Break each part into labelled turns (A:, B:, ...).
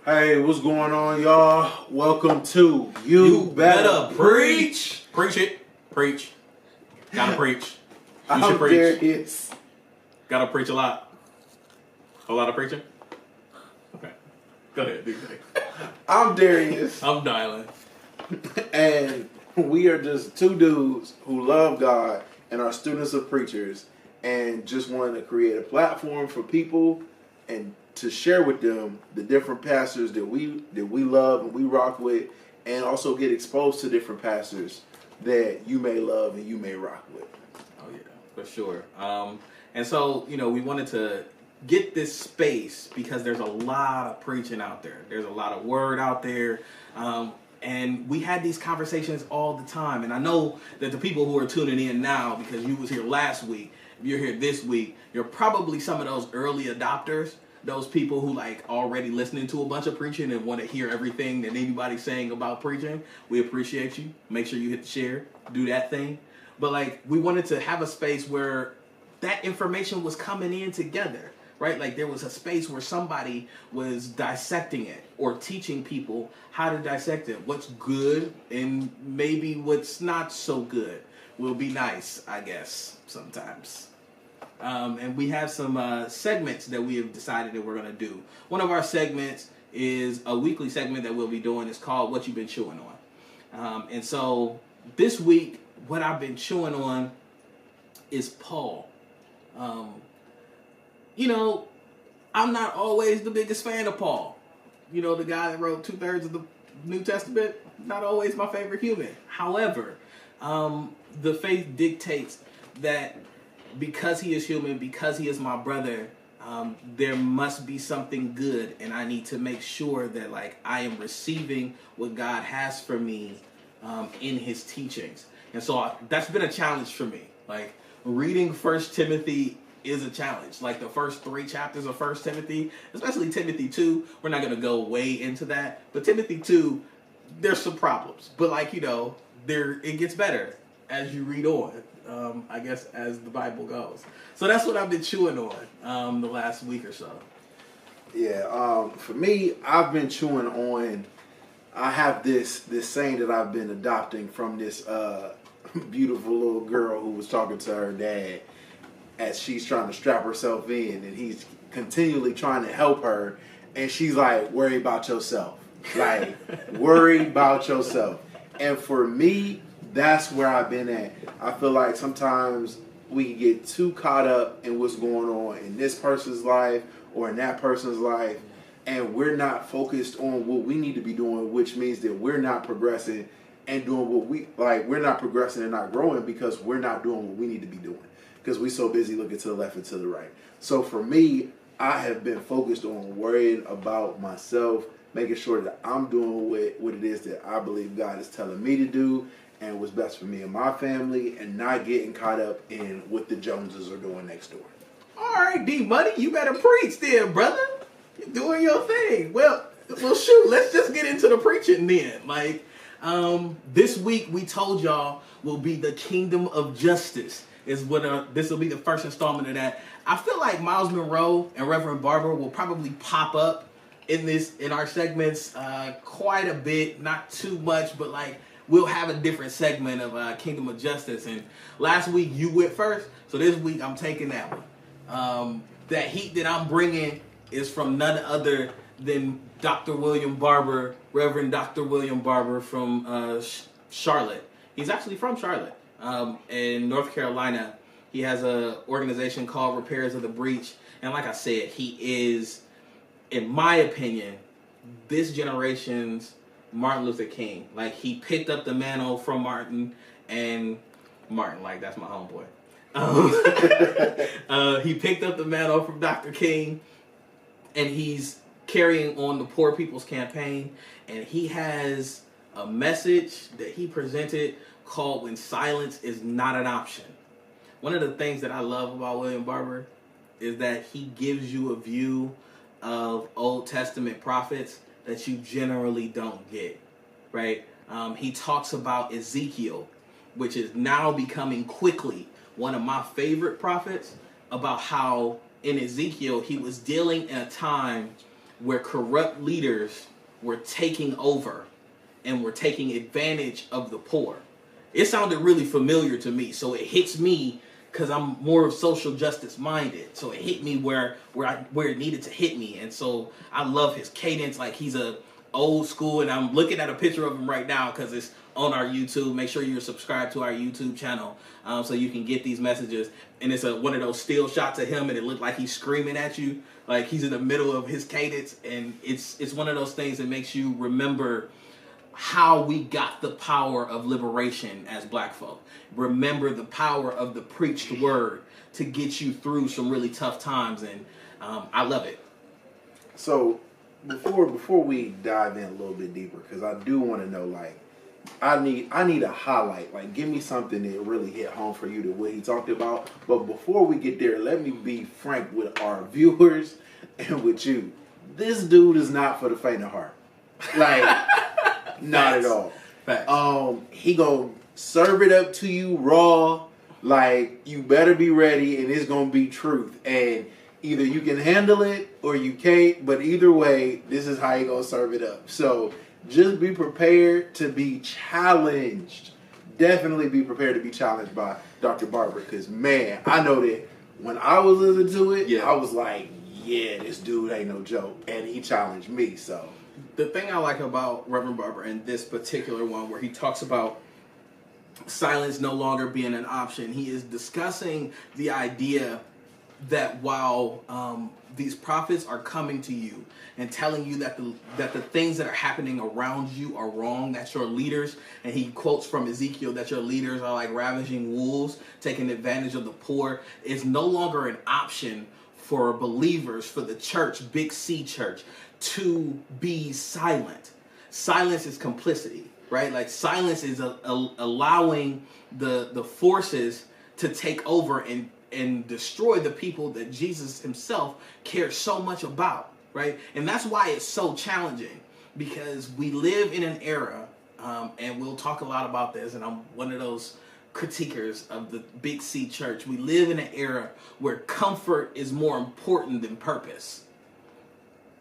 A: Hey, what's going on, y'all? Welcome to You Better Preach.
B: Preach it. Preach. Gotta preach. You
A: I'm
B: should preach.
A: Darius.
B: Gotta preach a lot. A lot of preaching? Okay. Go ahead, do your thing.
A: I'm Darius.
B: I'm dialing.
A: And we are just two dudes who love God and are students of preachers and just want to create a platform for people and to share with them the different pastors that we love and we rock with, and also get exposed to different pastors that you may love and you may rock with.
B: Oh yeah, for sure. And so, we wanted to get this space because there's a lot of preaching out there. There's a lot of word out there. And we had these conversations all the time. And I know that the people who are tuning in now, because you was here last week, if you're here this week, you're probably some of those early adopters, those people who already listening to a bunch of preaching and want to hear everything that anybody's saying about preaching. We appreciate you. Make sure you hit the share, do that thing. But we wanted to have a space where that information was coming in together, right? There was a space where somebody was dissecting it or teaching people how to dissect it. What's good and maybe what's not so good will be nice, I guess, sometimes. And we have some segments that we have decided that we're going to do. One of our segments is a weekly segment that we'll be doing. It's called What You've Been Chewing On. And so this week, what I've been chewing on is Paul. I'm not always the biggest fan of Paul. The guy that wrote 2/3 of the New Testament, not always my favorite human. However, the faith dictates that because he is human, because he is my brother, there must be something good, and I need to make sure that I am receiving what God has for me in his teachings. And so that's been a challenge for me. Reading 1 Timothy is a challenge. The first 3 chapters of 1 Timothy, especially Timothy 2, we're not going to go way into that. But Timothy 2, there's some problems. But it gets better as you read on, I guess, as the Bible goes. So that's what I've been chewing on the last week or so.
A: Yeah, for me, I've been chewing on, I have this saying that I've been adopting from this beautiful little girl who was talking to her dad as she's trying to strap herself in, and he's continually trying to help her, and she's like, worry about yourself. Worry about yourself. And for me, that's where I've been at. I feel like sometimes we can get too caught up in what's going on in this person's life or in that person's life, and we're not focused on what we need to be doing, which means that we're not progressing and doing what we're not progressing and not growing because we're not doing what we need to be doing, because we're so busy looking to the left and to the right. So for me, I have been focused on worrying about myself, making sure that I'm doing what it is that I believe God is telling me to do and what's best for me and my family, and not getting caught up in what the Joneses are doing next door.
B: All right, D-Money, you better preach then, brother. You're doing your thing. Well, shoot, let's just get into the preaching then. This week we told y'all will be the Kingdom of Justice. Is what this will be the first installment of that. I feel like Myles Munroe and Rev Barber will probably pop up in our segments quite a bit, not too much, but we'll have a different segment of Kingdom of Justice. And last week you went first, so this week I'm taking that one. That heat that I'm bringing is from none other than Dr. William Barber, Reverend Dr. William Barber from Charlotte. He's actually from Charlotte. In North Carolina. He has an organization called Repairs of the Breach, and like I said, he is, in my opinion, this generation's Martin Luther King. He picked up the mantle from Martin, and Martin, that's my homeboy. He picked up the mantle from Dr. King, and he's carrying on the Poor People's Campaign, and he has a message that he presented called When Silence is Not an Option. One of the things that I love about William Barber is that he gives you a view of Old Testament prophets that you generally don't get, right? He talks about Ezekiel, which is now becoming quickly one of my favorite prophets, about how in Ezekiel he was dealing in a time where corrupt leaders were taking over and were taking advantage of the poor. It sounded really familiar to me, so it hits me because I'm more social justice minded. So it hit me where it needed to hit me, and so I love his cadence. Like, he's a old school, and I'm looking at a picture of him right now because it's on our YouTube. Make sure you're subscribed to our YouTube channel so you can get these messages. And it's one of those still shots of him, and it looked like he's screaming at you, like he's in the middle of his cadence. And it's one of those things that makes you remember how we got the power of liberation as black folk. Remember the power of the preached word to get you through some really tough times, and I love it.
A: So before we dive in a little bit deeper, because I do want to know, like, I need a highlight. Like, give me something that really hit home for you to what he talked about. But before we get there, let me be frank with our viewers and with you. This dude is not for the faint of heart. Like, not at all.
B: Facts.
A: He gonna serve it up to you raw. Like, you better be ready, and it's gonna be truth. And either you can handle it or you can't. But either way, this is how he gonna serve it up. So just be prepared to be challenged. Definitely be prepared to be challenged by Dr. Barber. Because, man, I know that when I was listening to it, I was like, yeah, this dude ain't no joke. And he challenged me, so.
B: The thing I like about Reverend Barber in this particular one, where he talks about silence no longer being an option, he is discussing the idea that while these prophets are coming to you and telling you that the things that are happening around you are wrong, that your leaders, and he quotes from Ezekiel, that your leaders are like ravaging wolves, taking advantage of the poor, is no longer an option for believers, for the church, Big C church, to be silent. Silence is complicity, right? Like, silence is allowing the forces to take over and destroy the people that Jesus himself cares so much about, right? And that's why it's so challenging, because we live in an era, and we'll talk a lot about this, and I'm one of those critiquers of the Big C church. We live in an era where comfort is more important than purpose.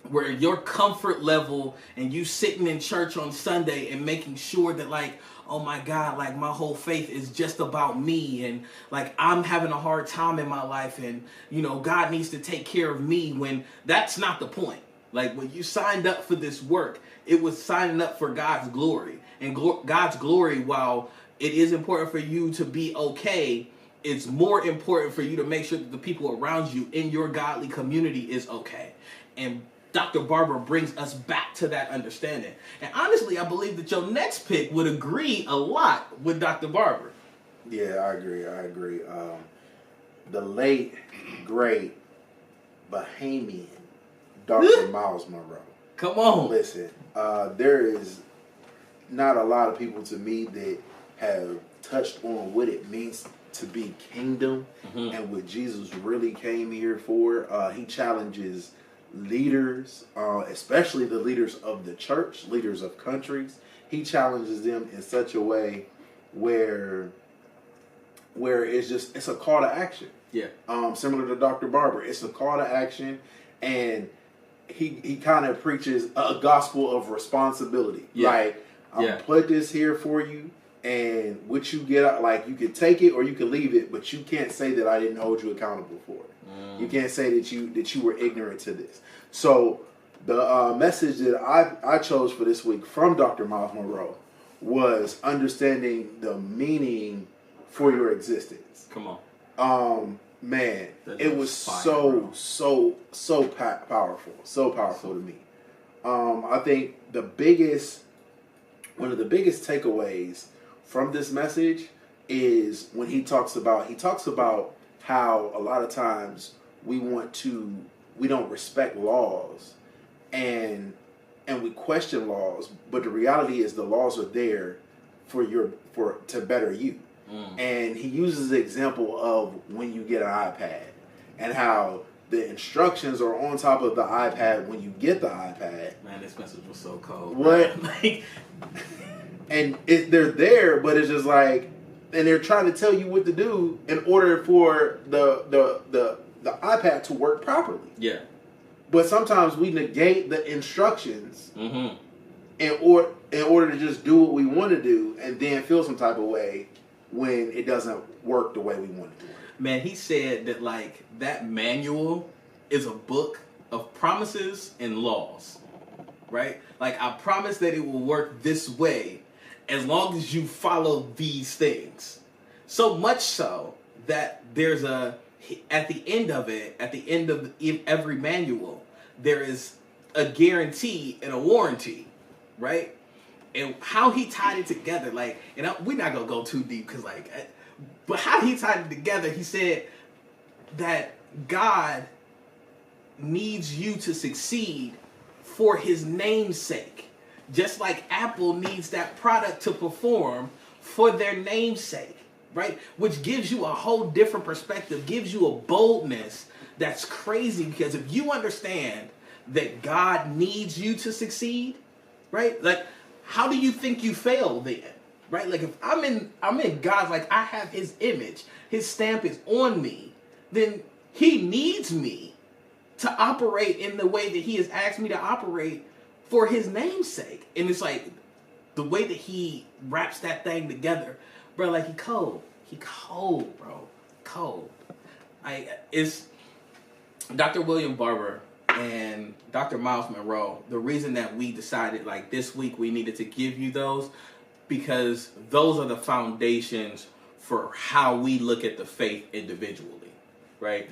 B: Where your comfort level and you sitting in church on Sunday and making sure that, like, oh my God, like, my whole faith is just about me, and like, I'm having a hard time in my life, and you know, God needs to take care of me, when that's not the point. Like, when you signed up for this work, it was signing up for God's glory. And God's glory, while it is important for you to be okay, it's more important for you to make sure that the people around you in your godly community is okay. And Dr. Barber brings us back to that understanding. And honestly, I believe that your next pick would agree a lot with Dr. Barber.
A: Yeah, I agree. The late, great, Bahamian Dr. Myles Munroe.
B: Come on.
A: Listen, there is not a lot of people to me that have touched on what it means to be kingdom and what Jesus really came here for. He challenges leaders, especially the leaders of the church, leaders of countries. He challenges them in such a way where it's a call to action.
B: Yeah.
A: Similar to Dr. Barber, it's a call to action, and he kind of preaches a gospel of responsibility.
B: Yeah.
A: Like, put this here for you, and what you get out, like, you could take it or you could leave it, but you can't say that I didn't hold you accountable for it. You can't say that you were ignorant to this. So the message that I chose for this week from Dr. Myles Munroe was understanding the meaning for your existence.
B: Come on.
A: Man, it was so powerful. So powerful to me. I think one of the biggest takeaways from this message is when he talks about how a lot of times we don't respect laws and we question laws, but the reality is the laws are there to better you. And he uses the example of when you get an iPad and how the instructions are on top of the iPad when you get the iPad.
B: Man, this message was so cold.
A: What?
B: Like,
A: and they're there, but it's just like, and they're trying to tell you what to do in order for the iPad to work properly.
B: Yeah.
A: But sometimes we negate the instructions
B: Mm-hmm.
A: in order to just do what we want to do, and then feel some type of way when it doesn't work the way we want it to work.
B: Man, he said that like that manual is a book of promises and laws, right? Like, I promise that it will work this way as long as you follow these things. So much so that there's at the end of every manual, there is a guarantee and a warranty, right? And how he tied it together, like, and we're not gonna go too deep because, like, but how he tied it together, he said that God needs you to succeed for his name's sake, just like Apple needs that product to perform for their name's sake, right? Which gives you a whole different perspective, gives you a boldness that's crazy, because if you understand that God needs you to succeed, right? Like, how do you think you fail then? Right? Like, if I'm in God's, like, I have his image, his stamp is on me, then he needs me to operate in the way that he has asked me to operate for his name's sake. And it's like the way that he wraps that thing together, bro. Like, he cold, bro, cold. It's Dr. William Barber and Dr. Myles Munroe. The reason that we decided, like, this week we needed to give you those, because those are the foundations for how we look at the faith individually, right?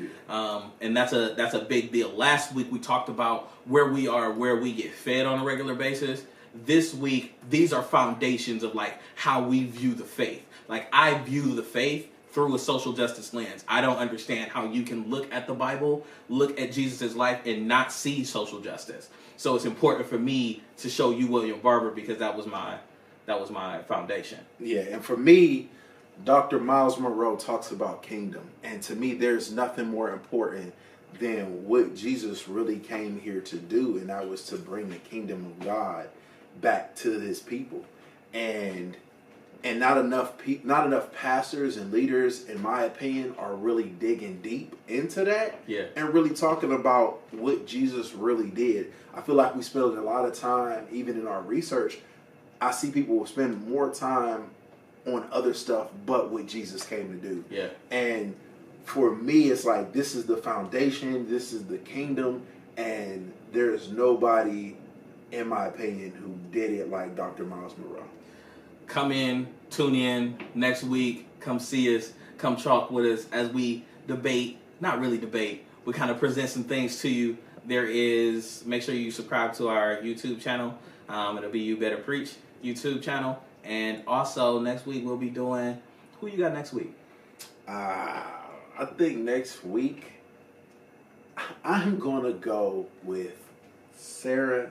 B: And that's a big deal. Last week we talked about where we are, where we get fed on a regular basis. This week, these are foundations of, like, how we view the faith. Like, I view the faith through a social justice lens. I don't understand how you can look at the Bible, look at Jesus' life, and not see social justice. So it's important for me to show you William Barber, because that was my foundation.
A: Yeah, and for me, Dr. Myles Munroe talks about kingdom. And to me, there's nothing more important than what Jesus really came here to do, and that was to bring the kingdom of God back to his people. And not enough pastors and leaders, in my opinion, are really digging deep into that.
B: Yeah.
A: And really talking about what Jesus really did. I feel like we spend a lot of time, even in our research, I see people will spend more time on other stuff but what Jesus came to do.
B: Yeah.
A: And for me, it's like, this is the foundation, this is the kingdom, and there's nobody, in my opinion, who did it like Dr. Myles Munroe.
B: Come in, tune in next week. Come see us. Come talk with us as we debate. Not really debate. We kind of present some things to you. Make sure you subscribe to our YouTube channel. It'll be You Better Preach YouTube channel. And also next week we'll be doing, who you got next week?
A: I think next week I'm gonna go with Sarah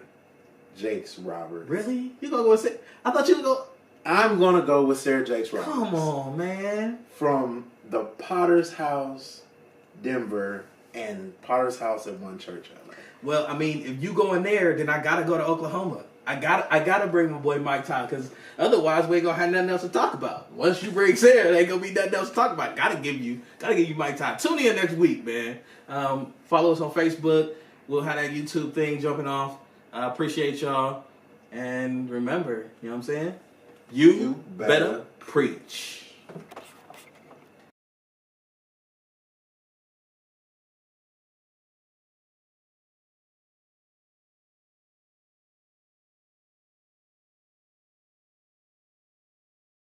A: Jakes Roberts.
B: Really? You gonna go with Sarah? I thought you would go.
A: I'm gonna go with Sarah Jakes Roberts.
B: Come on, man.
A: From the Potter's House, Denver, and Potter's House at One Church, LA.
B: Well, I mean, if you go in there, then I gotta go to Oklahoma. I gotta bring my boy Mike Todd, because otherwise we ain't gonna have nothing else to talk about. Once you bring Sarah, there ain't gonna be nothing else to talk about. Gotta give you Mike Todd. Tune in next week, man. Follow us on Facebook. We'll have that YouTube thing jumping off. I appreciate y'all. And remember, you know what I'm saying? You better preach.